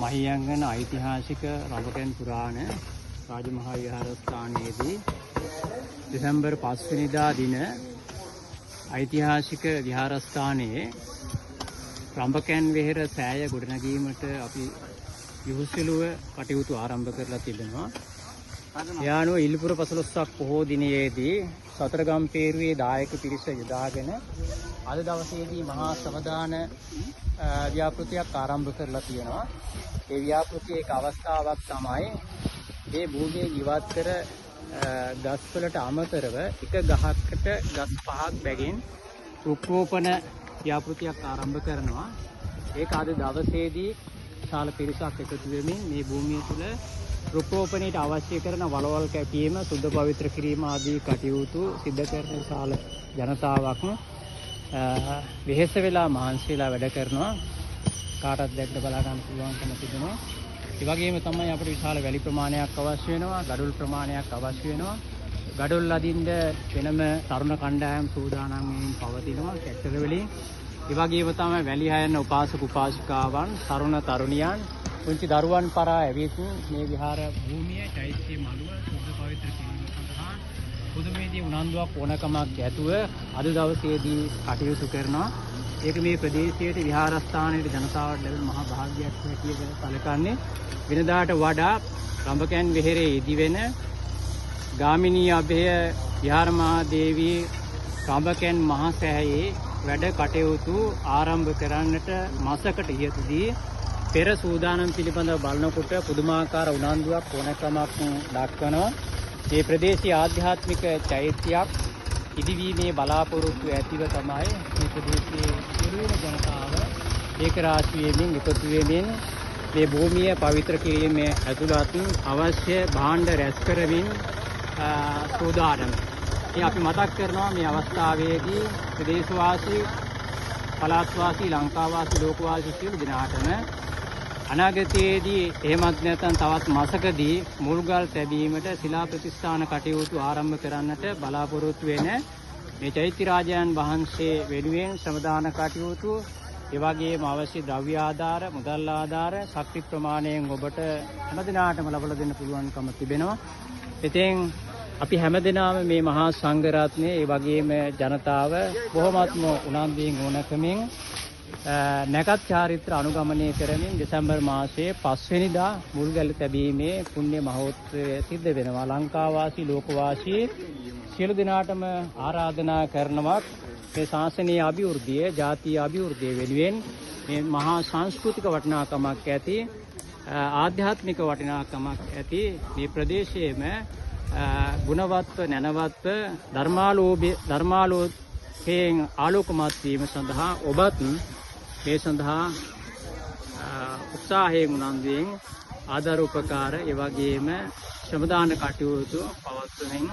මහියංගන ඓතිහාසික රඹකැන් පුරාණ රාජමහා විහාරස්ථානයේදී දෙසැම්බර් 5 වෙනිදා දින ඓතිහාසික විහාරස්ථානයේ රඹකැන් වෙහෙර සෑය ගොඩනැගීමට අපි යොහුසුලුව කටයුතු ආරම්භ කරලා තිබෙනවා. යානුව ඉල්පුර 15ක් පොහෝ දිනයේදී සතරගම්පේරුවේ දායක පිරිස යොදාගෙන අද දවසේදී මහා සමදාන ව්‍යාපෘතියක් ආරම්භ කරලා තියෙනවා. ඒ ව්‍යාපෘතියේ එක අවස්ථාවක් තමයි මේ භූමියේ ජීවත් කර ගස්වලට අමතරව එක ගහකට ගස් 5ක් බැගින් රුක්‍රෝපණ ව්‍යාපෘතියක් ආරම්භ කරනවා. ඒක අද දවසේදී විශාල පිරිසක් එකතු වෙමින් මේ භූමිය තුළ රුක්‍රෝපණයට අවශ්‍ය කරන වලවල් කැපීම, සුද්ධ පවිත්‍ර කිරීම ආදී කටයුතු සිදු කරන විශාල ජනතාවක් වෙහෙස වෙලා මහන්සි වෙලා වැඩ කරනවා. කාටත් දැක්ක බලා ගන්න පුළුවන්කම තිබෙනවා. ඒ වගේම තමයි අපිට විශාල වැලි ප්‍රමාණයක් අවශ්‍ය වෙනවා, ගඩොල් ප්‍රමාණයක් අවශ්‍ය වෙනවා. ගඩොල් අදින්න වෙනම තරුණ කණ්ඩායම් සූදානම් වෙමින් පවතිනවා සෙක්ටර් වලින්. ඒ වගේම තමයි වැලි හයන උපාසක උපාසිකාවන්, තරුණ තරුණියන්, පුංචි දරුවන් පරා ඇවිත් මේ විහාර භූමිය, චෛත්‍ය මළුව සුද්ධ පවිත්‍ර කිරීම සඳහා පුදුමේදී උනන්දුවක් ඕනකමක් ඇතුව අද දවසේදී කටයුතු කරනවා. ඒක මේ ප්‍රදේශයේ විහාරස්ථානයේ ජනතාවට ලැබෙන මහා භාග්‍යයක් හැටියට සැලකන්නේ. වෙනදාට වඩා රඹකැන් වෙහෙරේ ඉදිවෙන ගාමිණී අභය විහාරමහා දේවී රඹකැන් මහා සෑයේ වැඩ කටයුතු ආරම්භ කරන්නට මාසකට ඉහතදී පෙර සූදානම් පිළිබඳව බලනකොට පුදුමාකාර උනන්දුවක් ඕනකමක් දක්වනවා. මේ ප්‍රදේශීය ආධ්‍යාත්මික චෛත්‍යයක් ඉදිවීමේ බලාපොරොත්තු ඇතිව තමයි මේ ප්‍රදේශයේ සියලුම ජනතාව ඒකරාශී වෙමින් එකතු වෙමින් මේ භූමිය පවිත්‍ර කිරීමේ ඇතුළත් අවශ්‍ය භාණ්ඩ රැස් කරමින් සූදානම්. මේ අපි මතක් කරනවා මේ අවස්ථාවේදී ප්‍රදේශවාසී, පළාත්වාසී, ලංකාවාසී, ලෝකවාසී සියලු දෙනාටම අනාගතයේදී එහෙමත් නැත්නම් තවත් මාසකදී මුල්ගල් තැබීමට ශිලා ප්‍රතිස්ථාන කටයුතු ආරම්භ කරන්නට බලාපොරොත්තු වෙන මේ චෛත්‍ය රාජයන් වහන්සේ වෙනුවෙන් ශ්‍රමදාන කටයුතු, ඒ වගේම අවශ්‍ය ද්‍රව්‍ය ආධාර, මුදල් ආධාර ශක්ති ප්‍රමාණයෙන් ඔබට හැමදිනාටම ලබා දෙන්න පුළුවන්කම තිබෙනවා. ඉතින් අපි හැමදෙනාම මේ මහා සංඝ රත්නයේ, ඒ වගේම ජනතාව බොහොමත්ම උනන්දුවෙන් ඕනකමින් නැකත් චාරිත්‍ර අනුගමනය කරමින් දෙසැම්බර් මාසයේ 5 වෙනිදා මුල්ගැල තැබීමේ පුණ්‍ය මහෝත්සවය සිද්ධ වෙනවා. ලංකාවාසී, ලෝකවාසී සියලු දෙනාටම ආරාධනා කරනවා මේ ශාසනීය අභිවෘද්ධිය, ජාතිය අභිවෘද්ධිය වෙනුවෙන් මේ මහා සංස්කෘතික වටිනාකමක් ඇති, ආධ්‍යාත්මික වටිනාකමක් ඇති මේ ප්‍රදේශයේම ගුණවත්ව, නැනවත්ව, ධර්මාලෝකයෙන් ආලෝකමත් වීම සඳහා ඔබත් මේ සඳහා උත්සාහයෙන් උනන්දුවෙන් ආධාර උපකාර, ඒ වගේම ශ්‍රමදාන කටයුතු පවත්වමින්